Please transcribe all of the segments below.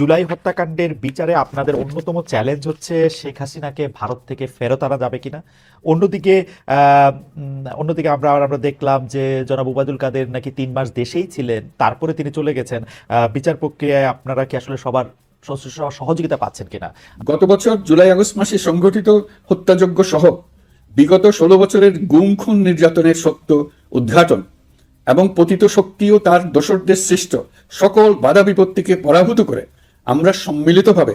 জুলাই হত্যাকাণ্ডের বিচারে আপনাদের অন্যতম চ্যালেঞ্জ হচ্ছে শেখ হাসিনাকে ভারত থেকে ফেরত আনা যাবে কিনা। অন্যদিকে অন্যদিকে আমরা দেখলাম যে জনাব ওবায়দুল কাদের নাকি 3 মাস দেশেই ছিলেন, তারপরে তিনি চলে গেছেন। বিচার প্রক্রিয়ায় আপনারা কি আসলে সবার সহযোগিতা পাচ্ছেন কিনা? গত বছর জুলাই আগস্ট মাসে সংঘটিত হত্যাযজ্ঞ সহ বিগত 16 বছরের গুম খুন নির্যাতনের সত্য উদ্ঘাটন এবং পতিত শক্তি ও তার দোসরদের সৃষ্ট সকল বাধা বিপত্তিকে পরাভূত করে আমরা সম্মিলিতভাবে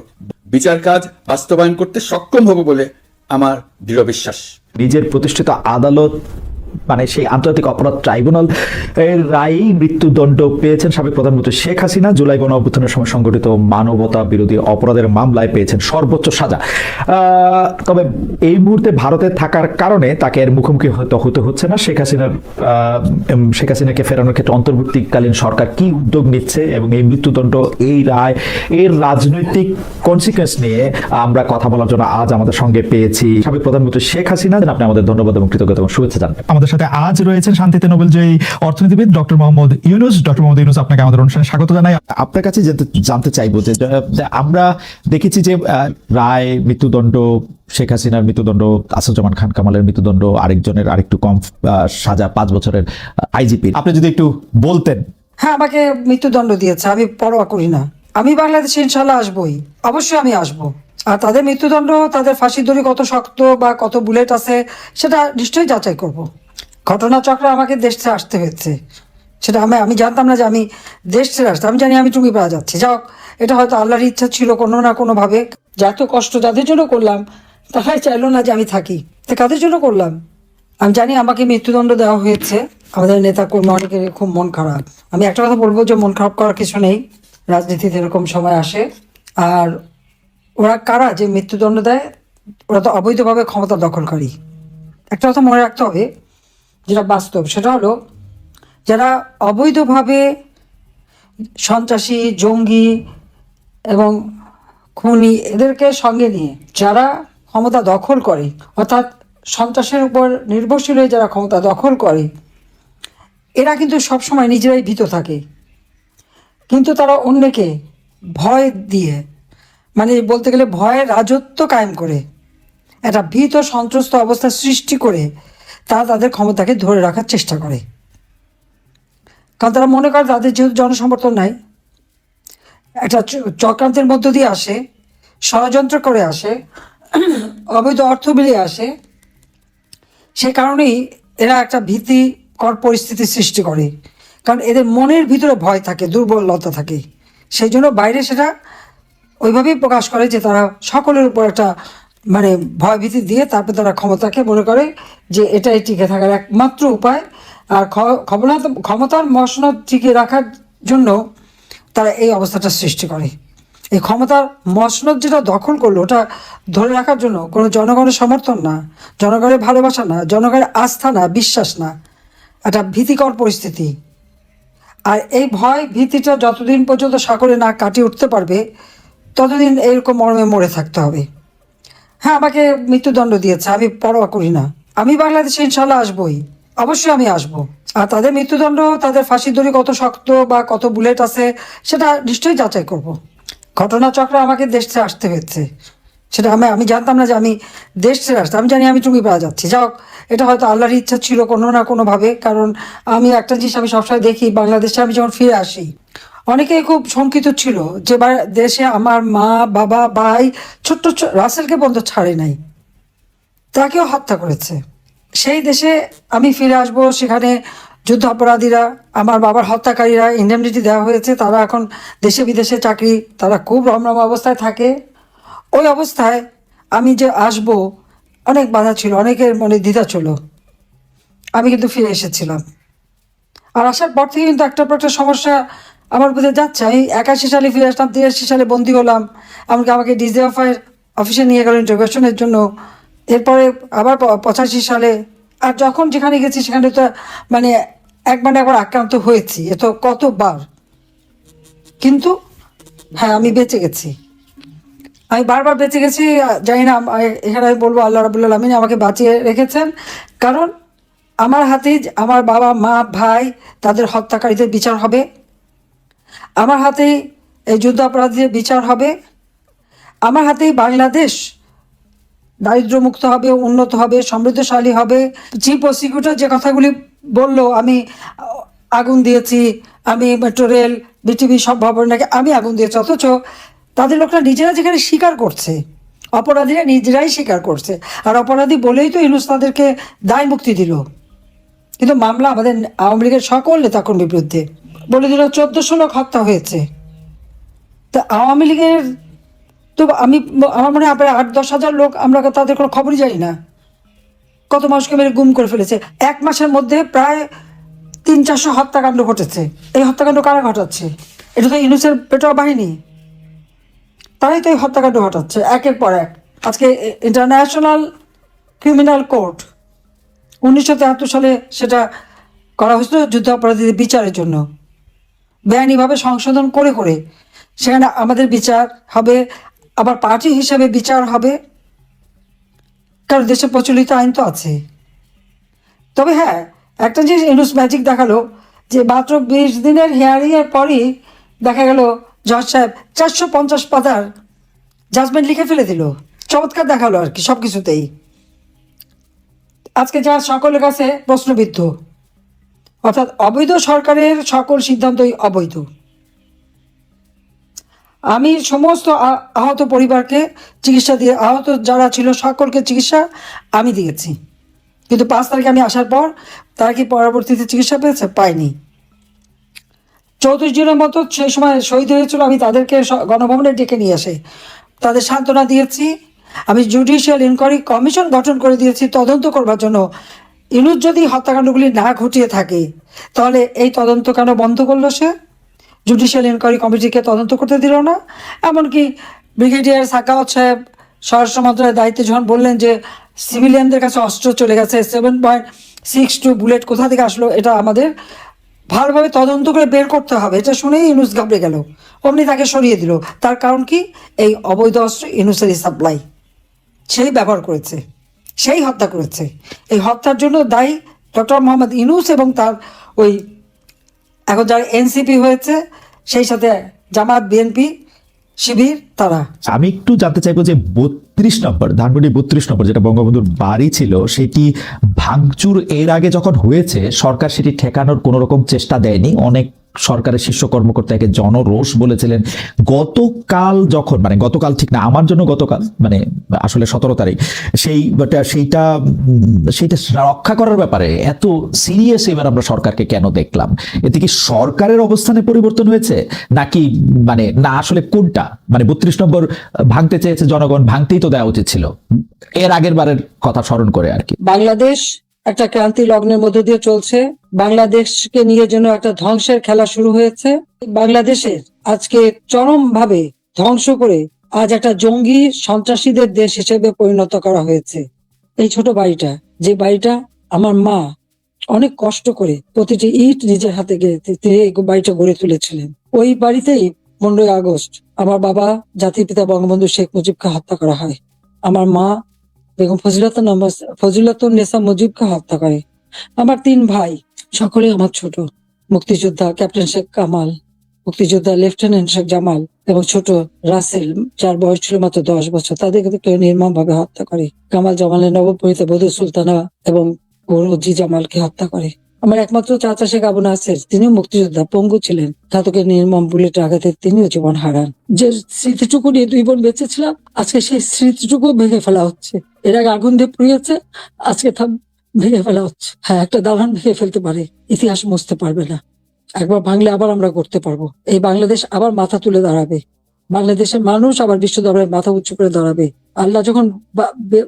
বিচার কাজ বাস্তবায়ন করতে সক্ষম হব বলে আমার দৃঢ় বিশ্বাস। নিজের প্রতিষ্ঠিত আদালত মানে সেই আন্তর্জাতিক অপরাধ ট্রাইব্যুনাল এর রায়ে মৃত্যুদণ্ড পেয়েছেন সাবেক প্রধানমন্ত্রী শেখ হাসিনা। জুলাই গণ অভ্যুত্থানের সময় সংঘটিত মানবতা বিরোধী অপরাধের মামলায় পেয়েছেন সর্বোচ্চ সাজা। তবে এই মুহূর্তে ভারতে থাকার কারণে তাকে এর মুখোমুখি হতে হচ্ছে না। শেখ হাসিনাকে ফেরানোর ক্ষেত্রে অন্তর্বর্তীকালীন সরকার কি উদ্যোগ নিচ্ছে এবং এই মৃত্যুদণ্ড, এই রায়, এর রাজনৈতিক কনসিকুয়েন্স নিয়ে আমরা কথা বলার জন্য আজ আমাদের সঙ্গে পেয়েছি সাবেক প্রধানমন্ত্রী শেখ হাসিনা। আপনি আমাদের ধন্যবাদ এবং কৃতজ্ঞতা এবং শুভেচ্ছা জানাবেন। আমাদের সাথে আজ রয়েছেন শান্তিতে নোবেলজয়ী অর্থনীতিবিদ ডক্টর মোহাম্মদ ইউনুস। ডক্টর মোহাম্মদ ইউনুস, আপনাকে আমাদের অনুষ্ঠানে স্বাগত জানাই। আপনার কাছে জানতে চাইবো যে আমরা দেখেছি যে রায়, মৃত্যুদণ্ড, শেখ হাসিনার মৃত্যুদণ্ড, আসাদুজ্জামান খান কামালের মৃত্যুদণ্ড, আরেকজনের আরেকটু কম সাজা 5 বছরের আইজিপি। আপনি যদি একটু বলতেন। হ্যাঁ, আমাকে মৃত্যুদণ্ড দিয়েছে, আমি পরোয়া করি না। আমি বাংলাদেশে ইনশাল্লাহ আসবই, অবশ্যই আমি আসবো। আর তাদের মৃত্যুদণ্ড, তাদের ফাঁসির দড়ি কত শক্ত বা কত বুলেট আছে সেটা নিশ্চয়ই যাচাই করব। ঘটনাচক্রে আমাকে দেশ ছেড়ে আসতে হয়েছে, সেটা আমি জানতাম না যে আমি দেশ ছেড়ে আসতে। আমি জানি আমি টুঙ্গিপাড়া যাচ্ছি। যাও, এটা হয়তো আল্লাহর ইচ্ছা ছিল কোনো না কোনোভাবে। যত কষ্ট যাদের জন্য করলাম তারাই চাইলো না যে আমি থাকি, তা কাদের জন্য করলাম। আমি জানি আমাকে মৃত্যুদণ্ড দেওয়া হয়েছে। আমাদের নেতা কর্মী অনেকের খুব মন খারাপ। আমি একটা কথা বলবো যে মন খারাপ করার কিছু নেই, রাজনীতিতে এরকম সময় আসে। আর ওরা কারা যে মৃত্যুদণ্ড দেয়? ওরা তো অবৈধভাবে ক্ষমতা দখলকারী। একটা কথা মনে রাখতে হবে, যেটা বাস্তব, সেটা হলো যারা অবৈধভাবে সন্ত্রাসী, জঙ্গি এবং খুনি এদেরকে সঙ্গে নিয়ে যারা ক্ষমতা দখল করে, অর্থাৎ সন্ত্রাসের উপর নির্ভরশীল হয়ে যারা ক্ষমতা দখল করে, এরা কিন্তু সবসময় নিজেরাই ভীত থাকে। কিন্তু তারা অন্যকে ভয় দিয়ে, মানে বলতে গেলে ভয়ের রাজত্ব কায়েম করে, একটা ভীত সন্ত্রস্ত অবস্থা সৃষ্টি করে তারা তাদের ক্ষমতাকে ধরে রাখার চেষ্টা করে। কারণ তারা মনে করে তাদের যেহেতু জনসমর্থন নাই, একটা চক্রান্তের মধ্য দিয়ে আসে, ষড়যন্ত্র করে আসে, অবৈধ অর্থ বিলিয়ে আসে, সে কারণেই এরা একটা ভীতিকর পরিস্থিতি সৃষ্টি করে। কারণ এদের মনের ভিতরে ভয় থাকে, দুর্বলতা থাকে, সেই জন্য বাইরে সেটা ওইভাবেই প্রকাশ করে যে তারা সকলের উপর একটা মানে ভয় ভীতি দিয়ে তারপর তারা ক্ষমতাকে মনে করে যে এটাই টিকে থাকার একমাত্র উপায়। আর ক্ষমতার মসনদ টিকে রাখার জন্য তারা এই অবস্থাটা সৃষ্টি করে। এই ক্ষমতার মসনদ যেটা দখল করলো, ওটা ধরে রাখার জন্য কোনো জনগণের সমর্থন না, জনগণের ভালোবাসা না, জনগণের আস্থা না, বিশ্বাস না, একটা ভীতিকর পরিস্থিতি। আর এই ভয় ভীতিটা যতদিন পর্যন্ত সাগরে না কাটিয়ে উঠতে পারবে ততদিন এরকম মর্মে মরে থাকতে হবে। হ্যাঁ, আমাকে মৃত্যুদণ্ড দিয়েছে, আমি পরোয়া করি না। আমি বাংলাদেশে ইনশাল্লাহ আসবই, অবশ্যই আমি আসবো। আর তাদের মৃত্যুদণ্ড, তাদের ফাঁসির দড়ি কত শক্ত বা কত বুলেট আছে সেটা নিশ্চয়ই যাচাই করব। ঘটনাচক্রে আমাকে দেশ ছেড়ে আসতে হয়েছে, সেটা আমি জানতাম না যে আমি দেশ ছেড়ে আসতে। আমি জানি আমি টুঙ্গিপাড়া যাচ্ছি। যাও, এটা হয়তো আল্লাহর ইচ্ছা ছিল কোনো না কোনোভাবে। কারণ আমি একটা জিনিস আমি সবসময় দেখি, বাংলাদেশে আমি যখন ফিরে আসি অনেকেই খুব শঙ্কিত ছিল যে দেশে আমার মা, বাবা, ভাই, ছোট্ট রাসেলকে পর্যন্ত ছাড়ে নাই, তাকেও হত্যা করেছে। সেই দেশে আমি ফিরে আসব, সেখানে যুদ্ধ অপরাধীরা, আমার বাবার হত্যাকারীরা ইন্ডেমনিটি দেওয়া হয়েছে, তারা এখন দেশে বিদেশে চাকরি, তারা খুব রমরমা অবস্থায় থাকে। ওই অবস্থায় আমি যে আসব, অনেক বাধা ছিল, অনেকের মনে দ্বিধা ছিল। আমি কিন্তু ফিরে এসেছিলাম। আর আসার পর থেকে কিন্তু একটার পর একটা সমস্যা আমার বুঝে যাচ্ছে। আমি 81 সালে ফিরে আসলাম, 83 সালে বন্দী হলাম, এমনকি আমাকে ডিজিএফআই অফিসে নিয়ে গেল ইন্টারভিউশনের জন্য। এরপরে আবার 85 সালে, আর যখন যেখানে গেছি সেখানে তো মানে একবার আক্রান্ত হয়েছি, এ তো কতবার। কিন্তু হ্যাঁ, আমি বেঁচে গেছি, আমি বারবার বেঁচে গেছি। জানি না, এখানে আমি বলবো আল্লাহ রাব্বুল আলামিন আমাকে বাঁচিয়ে রেখেছেন। কারণ আমার হাতেই আমার বাবা, মা, ভাই, তাদের হত্যাকারীদের বিচার হবে। আমার হাতেই এই যুদ্ধাপরাধীদের বিচার হবে। আমার হাতেই বাংলাদেশ দারিদ্র্যমুক্ত হবে, উন্নত হবে, সমৃদ্ধশালী হবে। চিফ প্রসিকিউটর যে কথাগুলি বলল, আমি আগুন দিয়েছি, আমি মেট্রো রেল, বিটিভি সব ভবন নাকি আমি আগুন দিয়েছি, অথচ তাদের লোকরা নিজেরা যেখানে স্বীকার করছে, অপরাধীরা নিজেরাই স্বীকার করছে। আর অপরাধী বলেই তো ইউনূস তাদেরকে দায় মুক্তি দিল। কিন্তু মামলা আমাদের আওয়ামী লীগের সকল নেতাকর্মীর বিরুদ্ধে, বলে দিল 1400 লোক হত্যা হয়েছে। তা আওয়ামী লীগের তো আমার মনে হয় প্রায় 8-10 হাজার লোক, আমরা তাদের কোনো খবরই জানি না কত মানুষকে মেরে গুম করে ফেলেছে। 1 মাসের মধ্যে প্রায় 300-400 হত্যাকাণ্ড ঘটেছে। এই হত্যাকাণ্ড কারা ঘটাচ্ছে? এটা তো ইউনূসের পেটোয়া বাহিনী, তারাই তো এই হত্যাকাণ্ড ঘটাচ্ছে একের পর এক। আজকে ইন্টারন্যাশনাল ক্রিমিনাল কোর্ট 1973 সালে সেটা করা হয়েছিল যুদ্ধাপরাধীদের বিচারের জন্য, বেআইনিভাবে সংশোধন করে করে সেখানে আমাদের বিচার হবে, আবার পার্টি হিসাবে বিচার হবে, কারণ দেশে প্রচলিত আইন তো আছে। তবে হ্যাঁ, একটা জিনিস ইউনূস ম্যাজিক দেখালো যে মাত্র 20 দিনের হিয়ারিংয়ের পরই দেখা গেল জজ সাহেব 450 পাতার জাজমেন্ট লিখে ফেলে দিল। চমৎকার দেখালো আর কি সব কিছুতেই। আজকে যা সকলের কাছে প্রশ্নবিদ্ধ, অর্থাৎ অবৈধ সরকারের সকল সিদ্ধান্তই অবৈধ। আমি সমস্ত আহত পরিবারকে চিকিৎসা দিয়ে, আহত যারা ছিল সকলকে চিকিৎসা আমি দিয়েছি, কিন্তু 5 তারিখে আমি আসার পর তারা কি পরবর্তীতে চিকিৎসা পেয়েছে? পায়নি। 34 জনের মতো সেই সময় শহীদ হয়েছিল, আমি তাদেরকে গণভবনে ডেকে নিয়ে এসে তাদের সান্ত্বনা দিয়েছি। আমি জুডিশিয়াল ইনকোয়ারি কমিশন গঠন করে দিয়েছি তদন্ত করবার জন্য। ইউনূস যদি হত্যাকাণ্ডগুলি না ঘটিয়ে থাকে তাহলে এই তদন্ত কেন বন্ধ করলো সে? জুডিশিয়াল ইনকোয়ারি কমিটিকে তদন্ত করতে দিল না। এমনকি ব্রিগেডিয়ার সাখাওয়াত সাহেব স্বরাষ্ট্র মন্ত্রণালয়ের দায়িত্বে যখন বললেন যে সিভিলিয়ানদের কাছে অস্ত্র চলে গেছে, 7.62 বুলেট কোথা থেকে আসলো, এটা আমাদের ভালোভাবে তদন্ত করে বের করতে হবে, এটা শুনেই ইউনূস ঘাবড়ে গেল, অমনি তাকে সরিয়ে দিল। তার কারণ কি? এই অবৈধ অস্ত্র ইউনূসেরই সাপ্লাই, সেই ব্যবহার করেছে, সেই হত্যা করেছে। এই হত্যার জন্য দায়ী ডক্টর মোহাম্মদ ইউনূস এবং তার ওই এখন যারা এনসিপি হয়েছে, সেই সাথে জামাত, বিএনপি, শিবির, তারা। আমি একটু জানতে চাইবো যে 32 নম্বর ধানমন্ডি 32 নম্বর যেটা বঙ্গবন্ধুর বাড়ি ছিল, সেটি ভাঙচুর এর আগে যখন হয়েছে সরকার সেটি ঠেকানোর কোনো রকম চেষ্টা দেয়নি। অনেক সরকারের শীর্ষ কর্মকর্তাকে জনরোষ বলেছিলেন। গতকাল যখন, মানে গতকাল ঠিক না, আমার জন্য গতকাল মানে আসলে 17 তারিখ, সেইটা রক্ষা করার ব্যাপারে এত সিরিয়াস এবার আমরা সরকারকে কেন দেখলাম? এতে কি সরকারের অবস্থানে পরিবর্তন হয়েছে নাকি মানে না, আসলে কোনটা? মানে 32 নম্বর ভাঙতে চেয়েছে জনগণ, ভাঙতেই তো দেওয়া উচিত ছিল এর আগের বারের কথা স্মরণ করে আর কি। বাংলাদেশ একটা ক্রান্তি লগ্নের মধ্য দিয়ে চলছে। বাংলাদেশকে নিয়ে যেন একটা ধ্বংসের খেলা শুরু হয়েছে। বাংলাদেশের আজকে চরমভাবে ধ্বংস করে আজ একটা জঙ্গি সন্ত্রাসীদের দেশ হিসেবে পরিণত করা হয়েছে। এই ছোট বাড়িটা, যে বাড়িটা আমার মা অনেক কষ্ট করে প্রতিটি ইট নিজের হাতে তিনি এই বাড়িটা গড়ে তুলেছিলেন, ওই বাড়িতেই 15ই আগস্ট আমার বাবা জাতির পিতা বঙ্গবন্ধু শেখ মুজিবকে হত্যা করা হয়। আমার মা বেগম ফজিলাতুন্নেসা মুজিবকে হত্যা করে। আমার 3 ভাই, সকলে আমার ছোট। মুক্তিযোদ্ধা ক্যাপ্টেন শেখ কামাল, মুক্তিযোদ্ধা লেফটেন্যান্ট শেখ জামাল এবং ছোট রাসেল, যার বয়স ছিল মাত্র 10 বছর, তাদেরকে কেউ নির্মম ভাবে হত্যা করে। কামাল জামালের নবপরিণীতা বধূ সুলতানা এবং জি জামালকে হত্যা করে। আমার একমাত্র চাচা শেখ আবু নাসের, তিনিও মুক্তিযোদ্ধা, পঙ্গু ছিলেন, ঘাতকের নির্মম বুলেটের আঘাতে তিনিও জীবন হারান। যে স্মৃতিটুকু নিয়ে 2 বোন বেঁচেছিলাম, আজকে সেই স্মৃতিটুকু ভেঙে ফেলা হচ্ছে। এর আগে আগুন দিয়ে পুড়িয়েছে, আজকে তা ভেঙে ফেলা হচ্ছে। হ্যাঁ, একটা দালান ভেঙে ফেলতে পারে, ইতিহাস মুছতে পারবে না। একবার ভাঙলে আবার আমরা করতে পারবো। এই বাংলাদেশ আবার মাথা তুলে দাঁড়াবে, বাংলাদেশের মানুষ আবার বিশ্ব দরবারে মাথা উঁচু করে দাঁড়াবে। আল্লাহ যখন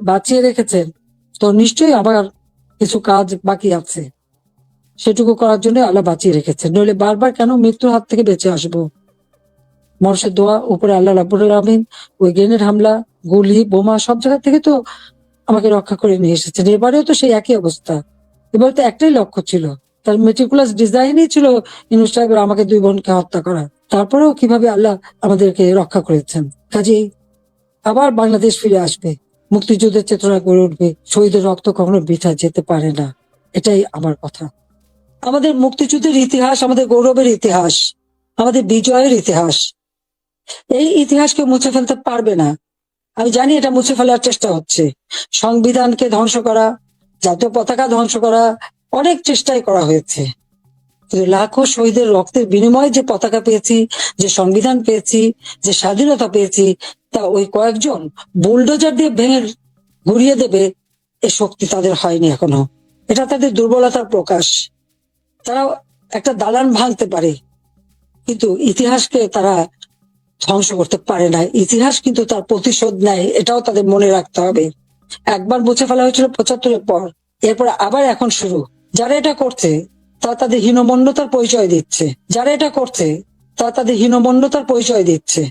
বাঁচিয়ে রেখেছেন, তো নিশ্চয়ই আবার কিছু কাজ বাকি আছে, সেটুকু করার জন্য আল্লাহ বাঁচিয়ে রেখেছেন। নইলে বারবার কেন মৃত্যুর হাত থেকে বেঁচে আসবো? মানুষের দোয়া, উপরে আল্লাহ রাব্বুল আলামিন ওই গ্রেনেড হামলা, গুলি, বোমা সব জায়গা থেকে তো আমাকে রক্ষা করে নিয়ে এসেছেন। এবারেও তো সেই একই অবস্থা। এবার তো একটাই লক্ষ্য ছিল, তার মেটিকুলাস ডিজাইনই ছিল ইউনূস সাহেবের আমাকে 2 বোনকে হত্যা করা। তারপরেও কিভাবে আল্লাহ আমাদেরকে রক্ষা করেছেন। কাজেই আবার বাংলাদেশ ফিরে আসবে, মুক্তিযুদ্ধের চেতনা গড়ে উঠবে, শহীদের রক্ত কখনো বৃথা যেতে পারে না, এটাই আমার কথা। আমাদের মুক্তিযুদ্ধের ইতিহাস আমাদের গৌরবের ইতিহাস, আমাদের বিজয়ের ইতিহাস। এই ইতিহাসকে মুছে ফেলতে পারবে না। আমি জানি এটা মুছে ফেলার চেষ্টা হচ্ছে, সংবিধানকে ধ্বংস করা, জাতীয় পতাকা ধ্বংস করা, অনেক চেষ্টাই করা হয়েছে। কিন্তু লাখো শহীদের রক্তের বিনিময়ে যে পতাকা পেয়েছি, যে সংবিধান পেয়েছি, যে স্বাধীনতা পেয়েছি, তা ওই কয়েকজন বুলডোজার দিয়ে ভেঙে ঘুরিয়ে দেবে এ শক্তি তাদের হয়নি এখনো। এটা তাদের দুর্বলতার প্রকাশ। তারা একটা দালান ভাঙতে পারে, কিন্তু ইতিহাসকে তারা ধ্বংস করতে পারে না। ইতিহাস কিন্তু তার প্রতিশোধ নেয়, এটাও তাদের মনে রাখতে হবে। একবার মুছে ফেলা হয়েছিল ৭৫-এর পর, এরপর আবার এখন শুরু। যারা এটা করছে তারা তাদের হীনমন্যতার পরিচয় দিচ্ছে। যারা এটা করছে তারা তাদের হীনমন্যতার পরিচয় দিচ্ছে,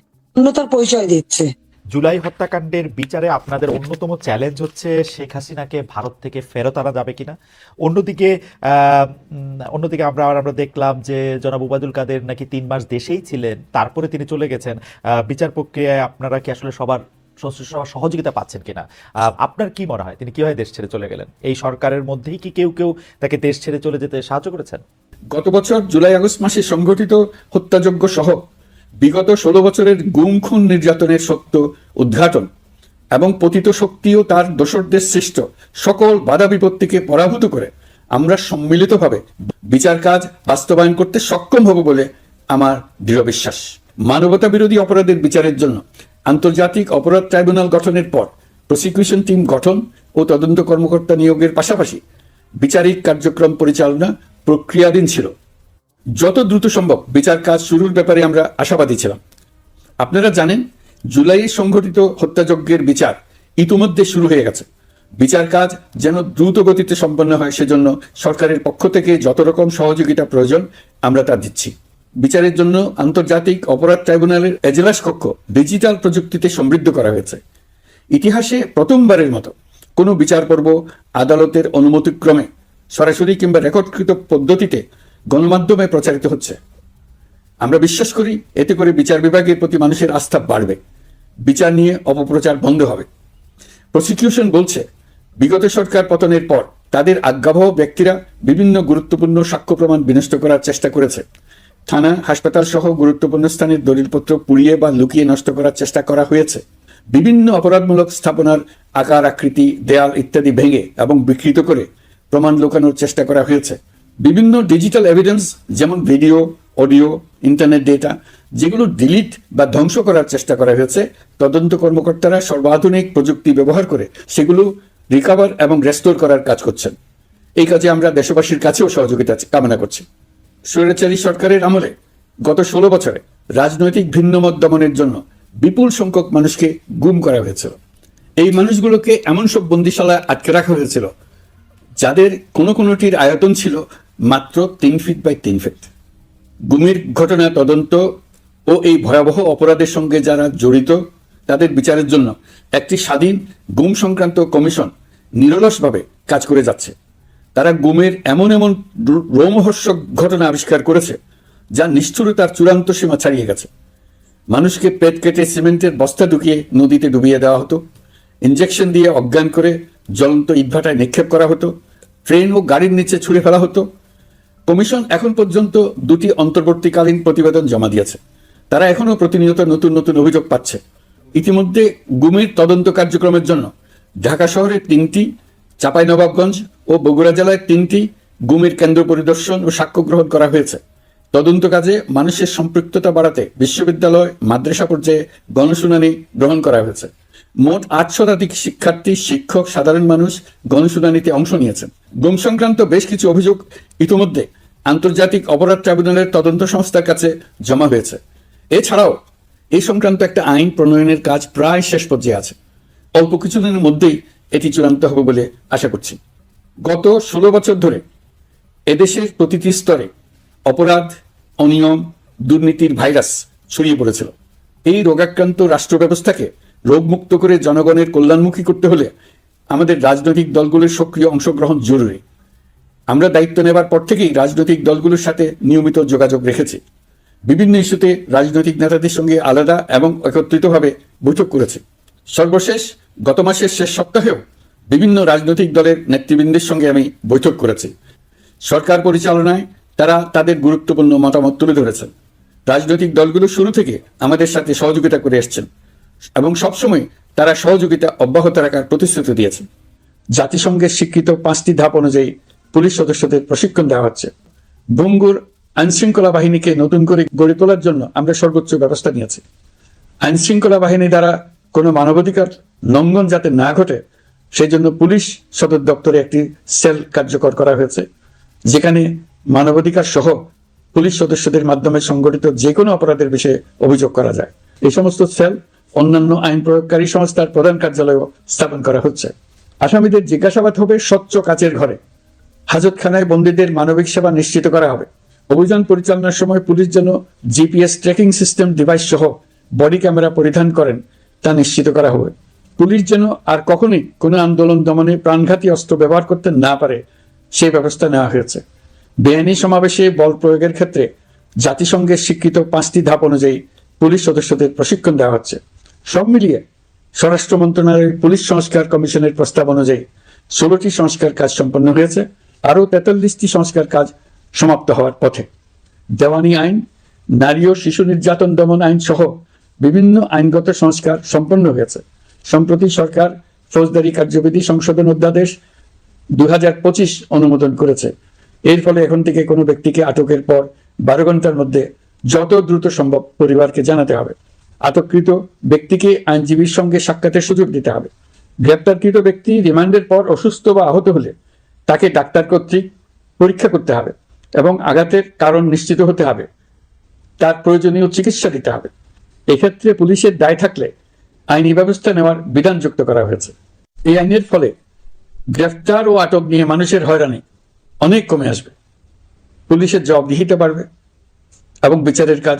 পরিচয় দিচ্ছে। জুলাই হত্যাকাণ্ডের বিচারে আপনাদের অন্যতম চ্যালেঞ্জ হচ্ছে শেখ হাসিনাকে ভারত থেকে ফেরত আনা যাবে কিনা। অন্যদিকে আমরা দেখলাম যে জনাব ওবায়দুল কাদের নাকি ৩ মাস দেশেই ছিলেন, তারপরে তিনি চলে গেছেন। বিচার প্রক্রিয়ায় আপনারা কি আসলে সবার সহযোগিতা পাচ্ছেন কিনা? আপনার কি মনে হয় তিনি কিভাবে দেশ ছেড়ে চলে গেলেন? এই সরকারের মধ্যেই কি কেউ তাকে দেশ ছেড়ে চলে যেতে সাহায্য করেছেন? গত বছর জুলাই আগস্ট মাসে সংঘটিত হত্যাযজ্ঞ সহ বিগত ১৬ বছরের গুম খুন নির্যাতনের সত্য উদ্ঘাটন এবং পতিত শক্তি ও তার দোসরদের সৃষ্ট সকল বাধা বিপত্তিকে পরাভূত করে আমরা সম্মিলিতভাবে বিচার কাজ বাস্তবায়ন করতে সক্ষম হব বলে আমার দৃঢ় বিশ্বাস। মানবতা বিরোধী অপরাধের বিচারের জন্য আন্তর্জাতিক অপরাধ ট্রাইব্যুনাল গঠনের পর প্রসিকিউশন টিম গঠন ও তদন্ত কর্মকর্তা নিয়োগের পাশাপাশি বিচারিক কার্যক্রম পরিচালনা প্রক্রিয়াধীন ছিল। যত দ্রুত সম্ভব বিচার কাজ শুরুর ব্যাপারে আমরা আশাবাদী ছিলাম। আপনারা জানেন, জুলাইয়ে সংঘটিত হত্যাযজ্ঞের বিচার ইতিমধ্যে শুরু হয়ে গেছে। বিচার কাজ যেন দ্রুত গতিতে সম্পন্ন হয় সেজন্য সরকারের পক্ষ থেকে যত রকম সহযোগিতা প্রয়োজন আমরা তা দিচ্ছি। বিচারের জন্য আন্তর্জাতিক অপরাধ ট্রাইব্যুনালের এজলাস কক্ষ ডিজিটাল প্রযুক্তিতে সমৃদ্ধ করা হয়েছে। ইতিহাসে প্রথমবারের মতো কোনো বিচার পর্ব আদালতের অনুমতিক্রমে সরাসরি কিংবা রেকর্ডকৃত পদ্ধতিতে গণমাধ্যমে প্রচারিত হচ্ছে। আমরা বিশ্বাস করি এতে করে বিচার বিভাগের প্রতি মানুষের আস্থা বাড়বে, বিচার নিয়ে অপপ্রচার বন্ধ হবে। প্রসিকিউশন বলছে, বিগত সরকার পতনের পর তাদের আজ্ঞাবহ ব্যক্তিরা বিভিন্ন গুরুত্বপূর্ণ সাক্ষ্য প্রমাণ বিনষ্ট করার চেষ্টা করেছে। থানা, হাসপাতাল সহ গুরুত্বপূর্ণ স্থানের দলিলপত্র পুড়িয়ে বা লুকিয়ে নষ্ট করার চেষ্টা করা হয়েছে। বিভিন্ন অপরাধমূলক স্থাপনার আকার আকৃতি, দেয়াল ইত্যাদি ভেঙে এবং বিকৃত করে প্রমাণ লুকানোর চেষ্টা করা হয়েছে। বিভিন্ন ডিজিটাল এভিডেন্স যেমন ভিডিও, অডিও, ইন্টারনেট ডেটা, যেগুলো ডিলিট বা ধ্বংস করার চেষ্টা করা হয়েছে, তদন্ত কর্মকর্তারা সর্বাধুনিক প্রযুক্তি ব্যবহার করে সেগুলো রিকভার এবং রেস্টোর করার কাজ করছেন। এই কাজে আমরা দেশবাসীর কাছেও সহযোগিতা কামনা করছি। স্বৈরাচারী সরকারের আমলে গত ১৬ বছরে রাজনৈতিক ভিন্নমত দমনের জন্য বিপুল সংখ্যক মানুষকে গুম করা হয়েছিল। এই মানুষগুলোকে এমন সব বন্দিশালায় আটকে রাখা হয়েছিল যাদের কোনোটির আয়তন ছিল মাত্র ৩ ফিট বাই ৩ ফিট। গুমের ঘটনা তদন্ত ও এই ভয়াবহ অপরাধের সঙ্গে যারা জড়িত তাদের বিচারের জন্য একটি স্বাধীন গুম সংক্রান্ত কমিশন নিরলসভাবে কাজ করে যাচ্ছে। তারা গুমের এমন রোমহর্ষক ঘটনা আবিষ্কার করেছে যা নিষ্ঠুরতার চূড়ান্ত সীমা ছাড়িয়ে গেছে। মানুষকে পেট কেটে সিমেন্টের বস্তা ঢুকিয়ে নদীতে ডুবিয়ে দেওয়া হতো, ইনজেকশন দিয়ে অজ্ঞান করে জ্বলন্ত ইটভাটায় নিক্ষেপ করা হতো, ট্রেন ও গাড়ির নিচে ছুঁড়ে ফেলা হতো। কমিশন এখন পর্যন্ত 2টি অন্তর্বর্তীকালীন প্রতিবেদন জমা দিয়েছে। তারা এখনো প্রতিনিয়ত নতুন অভিযোগ পাচ্ছে। ইতিমধ্যে গুমের তদন্ত কার্যক্রমের জন্য ঢাকা শহরে 3টি, চাঁপাইনবাবগঞ্জ ও বগুড়া জেলায় 3টি গুমের কেন্দ্র পরিদর্শন ও সাক্ষ্য গ্রহণ করা হয়েছে। তদন্ত কাজে মানুষের সম্পৃক্ততা বাড়াতে বিশ্ববিদ্যালয়, মাদ্রাসা পর্যায়ে গণশুনানি গ্রহণ করা হয়েছে। মোট ৮ শতাধিক শিক্ষার্থী, শিক্ষক, সাধারণ মানুষ গণশুনানিতে অংশ নিয়েছেন। গুম সংক্রান্ত বেশ কিছু অভিযোগ ইতিমধ্যে আন্তর্জাতিক অপরাধ ট্রাইব্যুনালের তদন্ত সংস্থার কাছে জমা হয়েছে। এছাড়াও এই সংক্রান্ত একটা আইন প্রণয়নের কাজ প্রায় শেষ পর্যায়ে আছে। অল্প কিছুদিনের মধ্যেই এটি চূড়ান্ত হবে বলে আশা করছি। গত ১৬ বছর ধরে এদেশের প্রতিটি স্তরে অপরাধ, অনিয়ম, দুর্নীতির ভাইরাস ছড়িয়ে পড়েছিল। এই রোগাক্রান্ত রাষ্ট্র ব্যবস্থাকে রোগমুক্ত করে জনগণের কল্যাণমুখী করতে হলে আমাদের রাজনৈতিক দলগুলোর সক্রিয় অংশগ্রহণ জরুরি। আমরা দায়িত্ব নেবার পর থেকেই রাজনৈতিক দলগুলোর সাথে নিয়মিত যোগাযোগ রেখেছি। বিভিন্ন ইস্যুতে রাজনৈতিক নেতাদের সঙ্গে আলাদা এবং একত্রিতভাবে বৈঠক করেছি। সর্বশেষ গত মাসের শেষ সপ্তাহেও বিভিন্ন রাজনৈতিক দলের নেতৃবৃন্দের সঙ্গে আমি বৈঠক করেছি। সরকার পরিচালনায় তারা তাদের গুরুত্বপূর্ণ মতামত তুলে ধরেছেন। রাজনৈতিক দলগুলো শুরু থেকে আমাদের সাথে সহযোগিতা করে এসছেন এবং সবসময় তারা সহযোগিতা অব্যাহত রাখার প্রতিশ্রুতি দিয়েছেন। জাতিসংঘের স্বীকৃত 5টি ধাপ অনুযায়ী পুলিশ সদস্যদের প্রশিক্ষণ দেওয়া হচ্ছে। ভঙ্গুর আইনশৃঙ্খলা বাহিনীকে নতুন করে গড়ে তোলার জন্য আমরা সর্বোচ্চ ব্যবস্থা নিয়েছি। আইনশৃঙ্খলা বাহিনী দ্বারা কোনো মানবাধিকার লঙ্ঘন যাতে না ঘটে সেই জন্য পুলিশ সদর দপ্তরে একটি সেল কার্যকর করা হয়েছে, যেখানে মানবাধিকার সহ পুলিশ সদস্যদের মাধ্যমে সংগঠিত যে কোনো অপরাধের বিষয়ে অভিযোগ করা যায়। এই সমস্ত সেল অন্যান্য আইন প্রয়োগকারী সংস্থার প্রধান কার্যালয়েও স্থাপন করা হচ্ছে। আসামিদের জিজ্ঞাসাবাদ হবে স্বচ্ছ কাচের ঘরে। হাজতখানায় বন্দীদের মানবিক সেবা নিশ্চিত করা হবে। অভিযান পরিচালনার সময় পুলিশ যেন জিপিএস ট্র্যাকিং সিস্টেম ডিভাইস সহ বডি ক্যামেরা পরিধান করেন তা নিশ্চিত করা হবে। পুলিশ যেন আর কখনোই কোনো আন্দোলন দমনে প্রাণঘাতী অস্ত্র ব্যবহার করতে না পারে সেই ব্যবস্থা নেওয়া হয়েছে। বেআইনি সমাবেশে বল প্রয়োগের ক্ষেত্রে জাতিসংঘের স্বীকৃত 5টি ধাপ অনুযায়ী পুলিশ সদস্যদের প্রশিক্ষণ দেওয়া হচ্ছে। সব মিলিয়ে স্বরাষ্ট্র মন্ত্রণালয়ের পুলিশ সংস্কার কমিশনের প্রস্তাব অনুযায়ী 16টি সংস্কার কাজ সম্পন্ন হয়েছে। আরও 43টি সংস্কার কাজ সমাপ্ত হওয়ার পথে। দেওয়ানি আইন, নারী ও শিশু নির্যাতন দমন আইন সহ বিভিন্ন আইনগত সংস্কার সম্পন্ন হয়েছে। সম্প্রতি সরকার ফৌজদারি কার্যবিধি সংশোধন অধ্যাদেশ 2025 অনুমোদন করেছে। এর ফলে এখন থেকে কোনো ব্যক্তিকে আটকের পর 12 ঘন্টার মধ্যে যত দ্রুত সম্ভব পরিবারকে জানাতে হবে। আটককৃত ব্যক্তিকে আইনজীবীর সঙ্গে সাক্ষাতের সুযোগ দিতে হবে। গ্রেপ্তারকৃত ব্যক্তি রিমান্ডের পর অসুস্থ বা আহত হলে তাকে ডাক্তার কর্তৃক পরীক্ষা করতে হবে এবং আঘাতের কারণ নিশ্চিত হতে হবে। তার প্রয়োজনীয় চিকিৎসা দিতে হবে। এক্ষেত্রে পুলিশের দায় থাকলে আইনি ব্যবস্থা নেওয়ার বিধান যুক্ত করা হয়েছে। এই আইনের ফলে গ্রেফতার ও আটক নিয়ে মানুষের হয়রানি অনেক কমে আসবে। পুলিশের জবাবদিহিতা বাড়বে এবং বিচারের কাজ